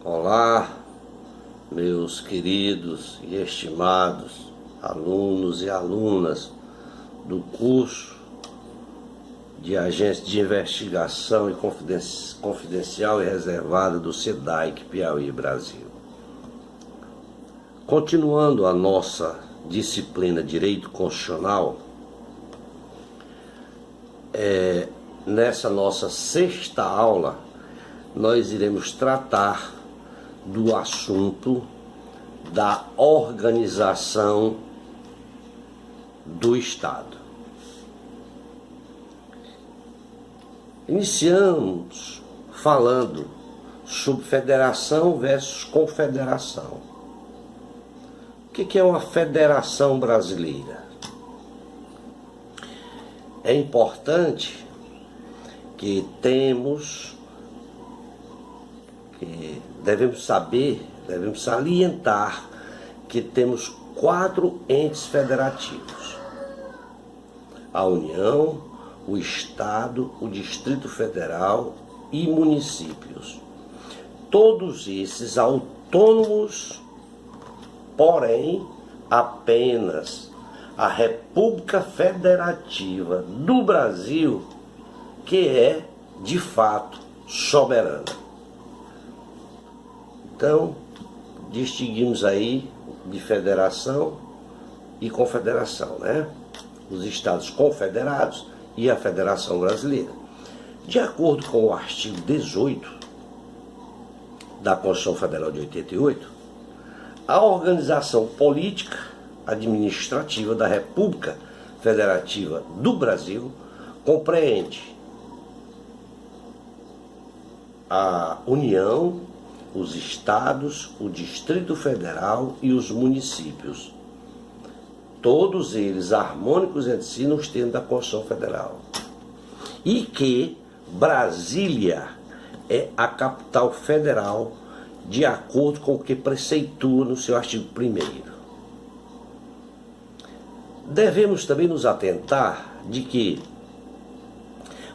Olá, meus queridos e estimados alunos e alunas do curso de Agência de Investigação e Confidencial e Reservada do SEDAIC Piauí, Brasil. Continuando a nossa disciplina Direito Constitucional, nessa nossa sexta aula, nós iremos tratar do assunto da organização do Estado. Iniciamos falando sobre federação versus confederação. O que é uma federação brasileira? É importante que devemos salientar que temos 4 entes federativos: a União, o Estado, o Distrito Federal e municípios. Todos esses autônomos, porém, apenas a República Federativa do Brasil, que é, de fato, soberana. Então, distinguimos aí de federação e confederação, né? Os Estados Confederados e a Federação Brasileira. De acordo com o artigo 18 da Constituição Federal de 88, a organização política administrativa da República Federativa do Brasil compreende a União, os estados, o Distrito Federal e os municípios. Todos eles harmônicos entre si nos termos da Constituição Federal. E que Brasília é a capital federal, de acordo com o que preceitua no seu artigo 1º. Devemos também nos atentar de que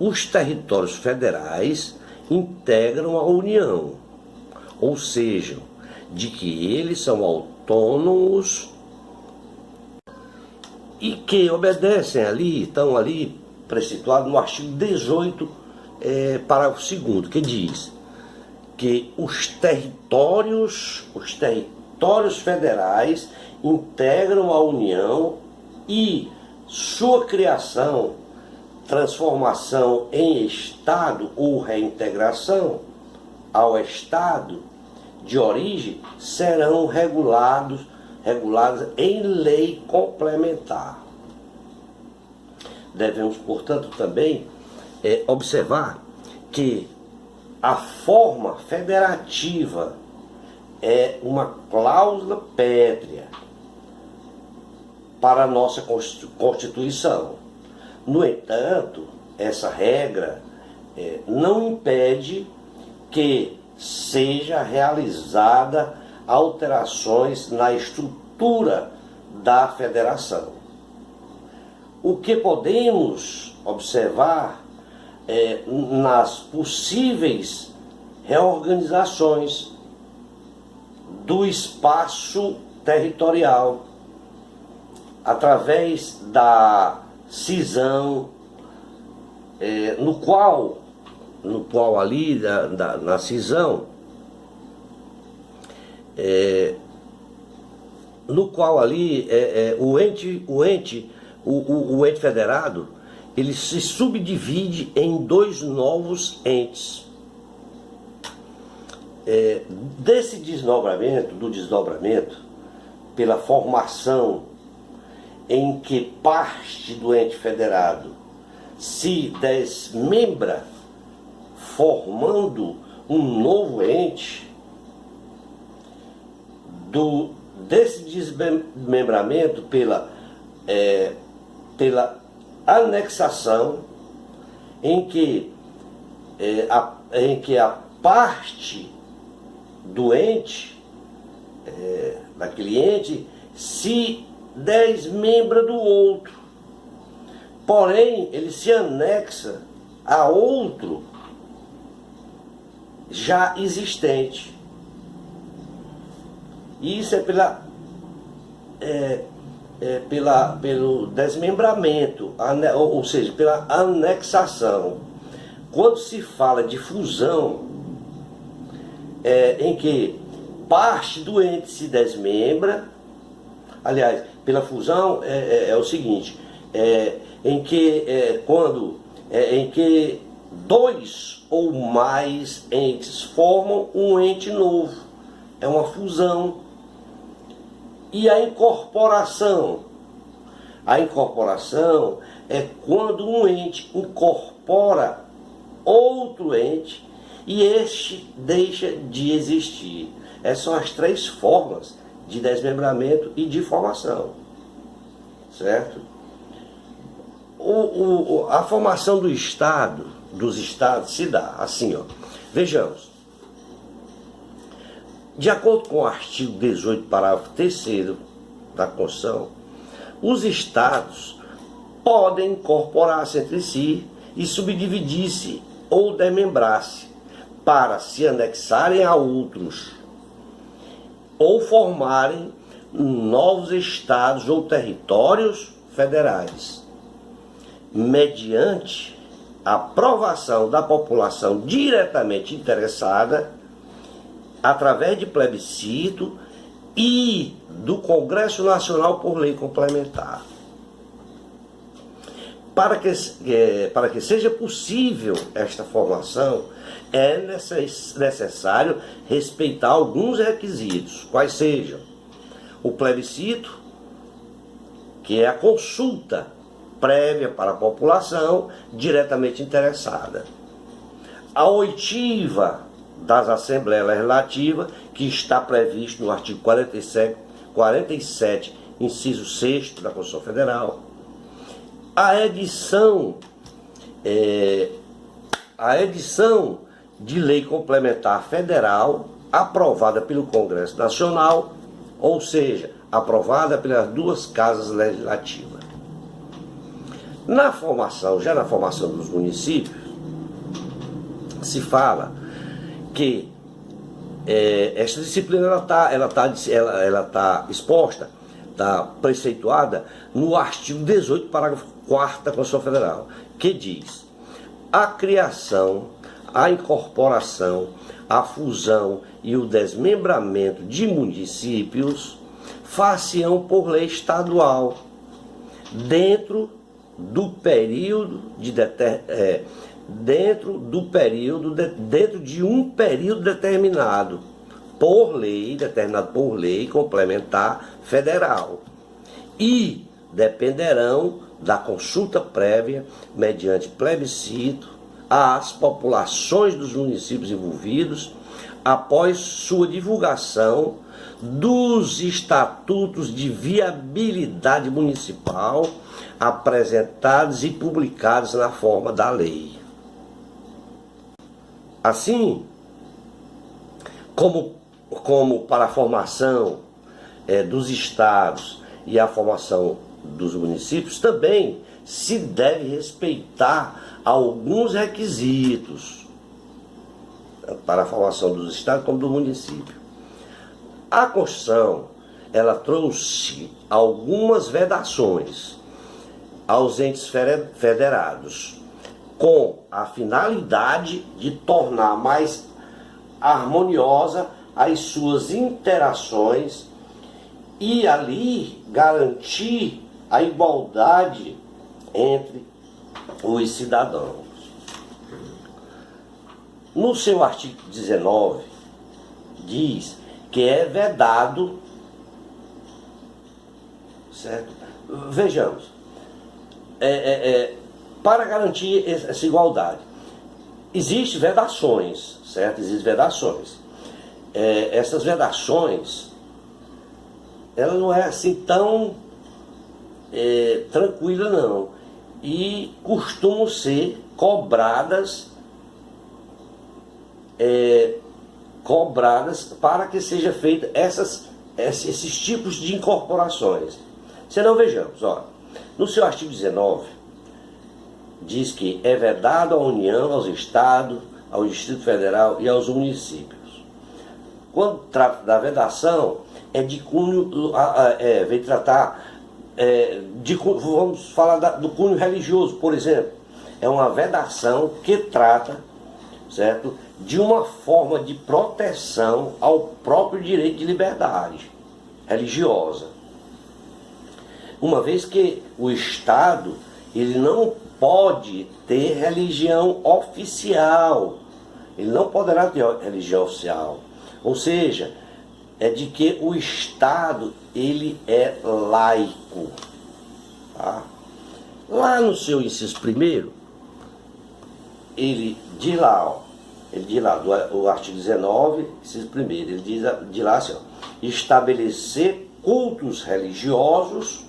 os territórios federais integram a União, ou seja, de que eles são autônomos e que obedecem estão ali precituados no artigo 18, parágrafo 2º, que diz que os territórios federais integram a União e sua criação, transformação em Estado ou reintegração ao Estado de origem serão reguladas em lei complementar. Devemos, portanto, também observar que a forma federativa é uma cláusula pétrea para a nossa Constituição. No entanto, essa regra não impede que seja realizada alterações na estrutura da federação. O que podemos observar nas possíveis reorganizações do espaço territorial através da cisão, no qual ali na cisão, no qual ali o ente federado, ele se subdivide em 2 novos entes. Desse desdobramento, pela formação em que parte do ente federado se desmembra, formando um novo ente, desse desmembramento pela anexação, em que a parte do ente, daquele ente, se desmembra do outro, porém ele se anexa a outro já existente. E isso é pelo desmembramento, ou seja, pela anexação. Quando se fala de fusão, em que parte do ente se desmembra, aliás, pela fusão é o seguinte, em que dois ou mais entes formam um ente novo, é uma fusão. E a incorporação? A incorporação é quando um ente incorpora outro ente e este deixa de existir. Essas são as três formas de desmembramento e de formação, certo? A formação dos estados se dá assim, ó. Vejamos. De acordo com o artigo 18, parágrafo 3º da Constituição, os estados podem incorporar-se entre si e subdividir-se ou desmembrar-se para se anexarem a outros ou formarem novos estados ou territórios federais, mediante a aprovação da população diretamente interessada, através de plebiscito e do Congresso Nacional por lei complementar. Para que seja possível esta formação, é necessário respeitar alguns requisitos, quais sejam o plebiscito, que é a consulta prévia para a população diretamente interessada, a oitiva das Assembleias Legislativas, que está previsto no artigo 47, inciso 6º da Constituição Federal, a edição de lei complementar federal aprovada pelo Congresso Nacional, ou seja, aprovada pelas duas casas legislativas. Já na formação dos municípios, se fala que esta disciplina ela tá exposta, está preceituada no artigo 18, parágrafo 4º da Constituição Federal, que diz: a criação, a incorporação, a fusão e o desmembramento de municípios far-se-ão por lei estadual, dentro de um período determinado por lei complementar federal, e dependerão da consulta prévia mediante plebiscito às populações dos municípios envolvidos, após sua divulgação dos estatutos de viabilidade municipal apresentados e publicados na forma da lei. Assim, como para a formação dos estados e a formação dos municípios, também se deve respeitar alguns requisitos para a formação dos estados como do município. A Constituição, ela trouxe algumas vedações aos entes federados, com a finalidade de tornar mais harmoniosa as suas interações e ali garantir a igualdade entre os cidadãos. No seu artigo 19, diz que é vedado, certo? Vejamos, para garantir essa igualdade, existem vedações, certo? Existem vedações. Essas vedações, ela não é assim tão tranquila, não. E costumam ser cobradas para que seja feita esses tipos de incorporações. Se não, vejamos, ó, no seu artigo 19, diz que é vedado à União, aos Estados, ao Distrito Federal e aos municípios. Quando trata da vedação, é de cunho, vem tratar, vamos falar do cunho religioso, por exemplo. É uma vedação que trata, certo, de uma forma de proteção ao próprio direito de liberdade religiosa. Uma vez que o Estado, ele não pode ter religião oficial, ele não poderá ter religião oficial, ou seja, é de que o Estado, ele é laico, tá? Lá no seu inciso primeiro, ele diz lá, o artigo 19, inciso primeiro, ele diz lá assim, ó, estabelecer cultos religiosos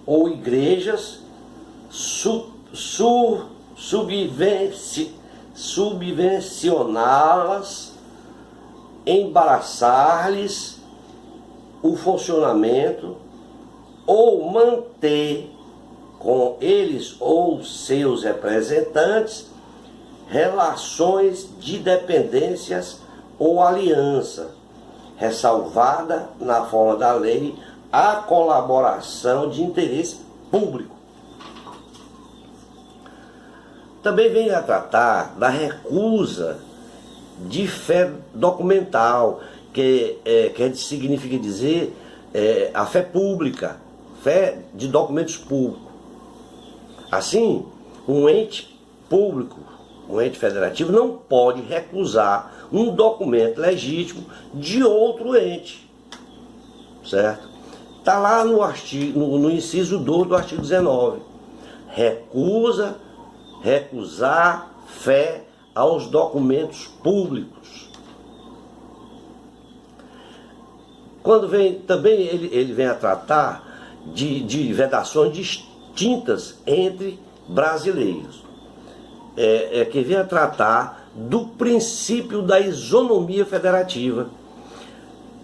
ou igrejas subvencioná-las, embaraçar-lhes o funcionamento ou manter com eles ou seus representantes relações de dependências ou aliança, ressalvada na forma da lei a colaboração de interesse público. Também vem a tratar da recusa de fé documental, que significa dizer a fé pública, fé de documentos públicos. Assim, um ente público, um ente federativo, não pode recusar um documento legítimo de outro ente, certo? Está lá no inciso 2 do artigo 19. Recusar fé aos documentos públicos. Quando também ele vem a tratar de vedações distintas entre brasileiros. Que vem a tratar do princípio da isonomia federativa.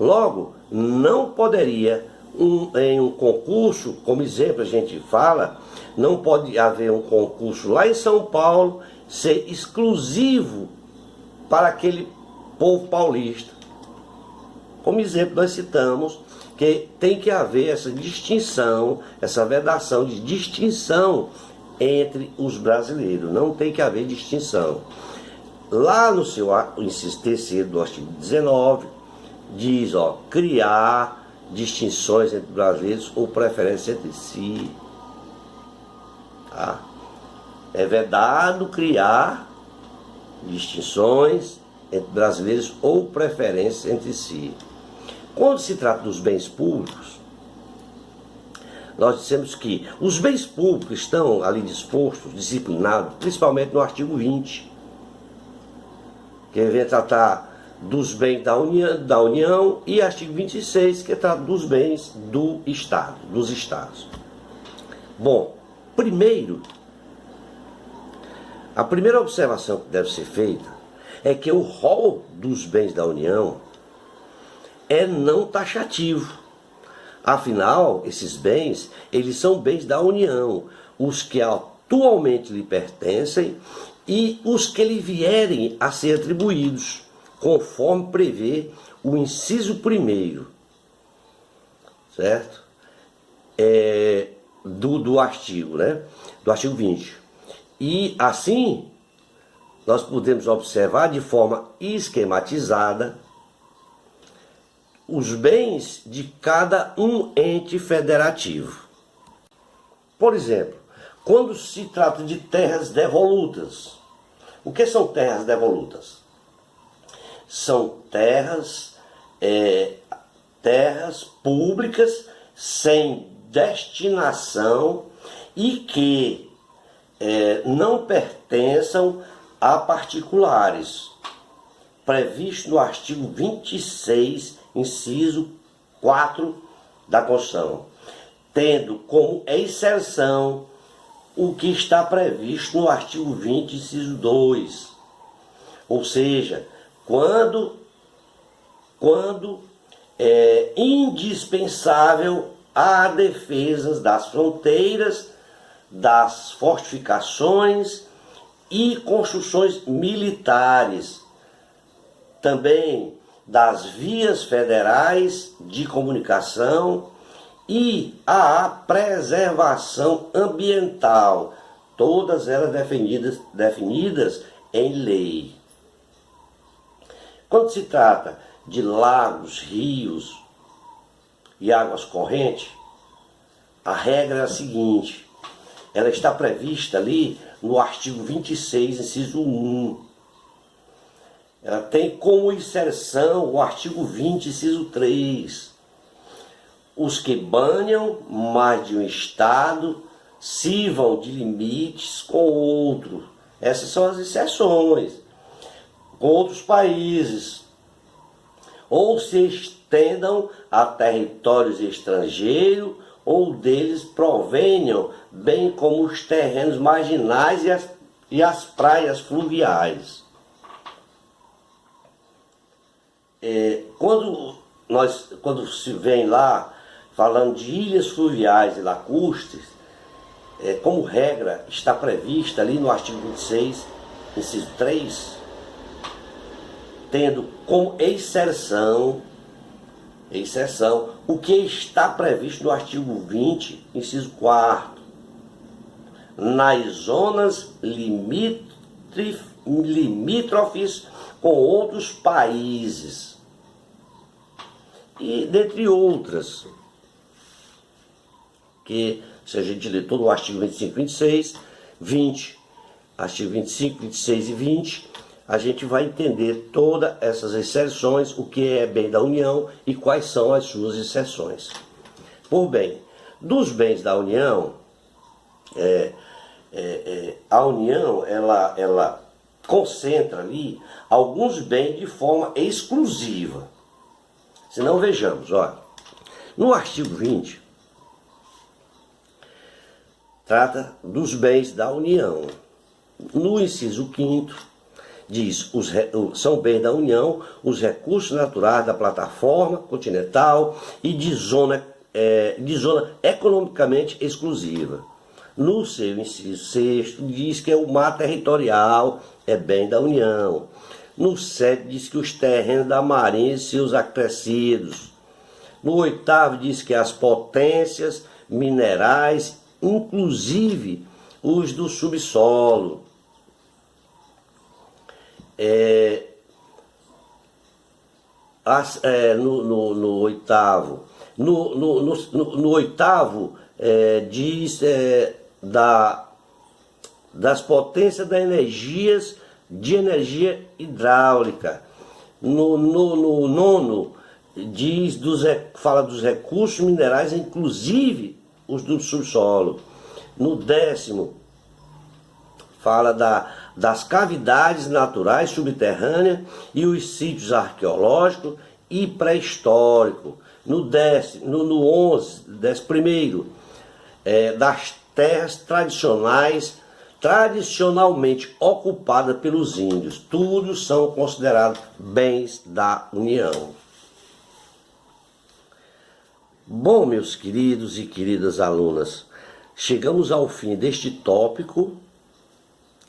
Logo, não poderia, em um concurso, como exemplo a gente fala, não pode haver um concurso lá em São Paulo ser exclusivo para aquele povo paulista. Como exemplo, nós citamos que tem que haver essa distinção, essa vedação de distinção entre os brasileiros. Não tem que haver distinção. Lá no seu inciso terceiro do artigo 19, diz, criar distinções entre brasileiros ou preferência entre si. Tá? É vedado criar distinções entre brasileiros ou preferências entre si. Quando se trata dos bens públicos, nós dissemos que os bens públicos estão ali dispostos, disciplinados, principalmente no artigo 20, que vem tratar dos bens da União, e artigo 26, que trata dos bens do Estado, dos Estados. Bom, a primeira observação que deve ser feita é que o rol dos bens da União é não taxativo. Afinal, esses bens, eles são bens da União, os que atualmente lhe pertencem e os que lhe vierem a ser atribuídos, conforme prevê o inciso 1º, certo? Do artigo, né? Do artigo 20. E assim, nós podemos observar de forma esquematizada os bens de cada um ente federativo. Por exemplo, quando se trata de terras devolutas, o que são terras devolutas? São terras públicas sem destinação e que não pertençam a particulares, previsto no artigo 26, inciso 4 da Constituição, tendo como exceção o que está previsto no artigo 20, inciso 2. Ou seja, quando é indispensável a defesa das fronteiras, das fortificações e construções militares, também das vias federais de comunicação e à preservação ambiental, todas elas definidas em lei. Quando se trata de lagos, rios e águas correntes, a regra é a seguinte: ela está prevista ali no artigo 26, inciso 1. Ela tem como inserção o artigo 20, inciso 3. Os que banham mais de um estado sirvam de limites com outro. Essas são as exceções. Com outros países. Ou se estendam a territórios estrangeiros, ou deles provenham, bem como os terrenos marginais e as praias fluviais. Quando se vem lá falando de ilhas fluviais e lacustres, como regra está prevista ali no artigo 26, inciso 3, tendo como exceção o que está previsto no artigo 20, inciso 4, nas zonas limítrofes com outros países, e dentre outras, que se a gente ler todo o artigo 25, 26, 20, artigo 25, 26 e 20, a gente vai entender todas essas exceções, o que é bem da União e quais são as suas exceções. Por bem, dos bens da União, a União ela concentra ali alguns bens de forma exclusiva. Se não, vejamos, olha, no artigo 20, trata dos bens da União. No inciso 5º, diz, são bens da União os recursos naturais da plataforma continental e de zona economicamente exclusiva. No seu inciso 6º, diz que o mar territorial é bem da União. No 7º, diz que os terrenos da marinha e seus acrescidos. No 8º, diz que as potências minerais, inclusive os do subsolo. No 8º, diz das potências de energia hidráulica. No 9º, fala dos recursos minerais, inclusive os do subsolo. No 10º, fala das cavidades naturais subterrâneas e os sítios arqueológicos e pré-históricos. No 11º, das terras tradicionalmente ocupadas pelos índios. Tudo são considerados bens da União. Bom, meus queridos e queridas alunas, chegamos ao fim deste tópico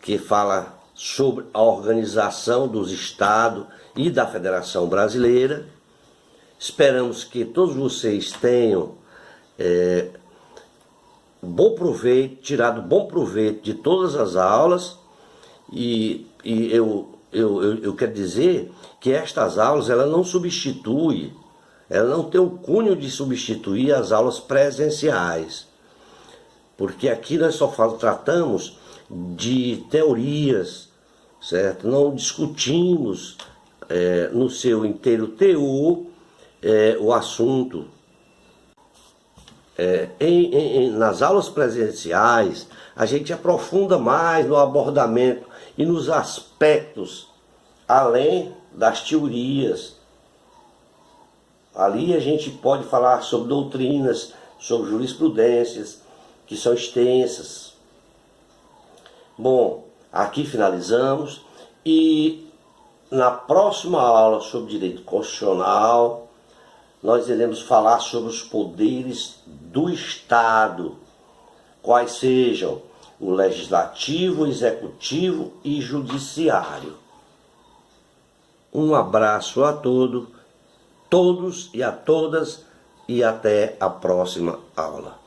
que fala sobre a organização dos estados e da Federação Brasileira. Esperamos que todos vocês tenham tirado bom proveito de todas as aulas, e eu quero dizer que estas aulas ela não tem o cunho de substituir as aulas presenciais, porque aqui nós só tratamos de teorias, certo? Não discutimos no seu inteiro teor o assunto. Nas aulas presenciais, a gente aprofunda mais no abordamento e nos aspectos além das teorias. Ali a gente pode falar sobre doutrinas, sobre jurisprudências, que são extensas. Bom, aqui finalizamos, e na próxima aula sobre direito constitucional, nós iremos falar sobre os poderes do Estado, quais sejam o legislativo, o executivo e judiciário. Um abraço a todos e a todas e até a próxima aula.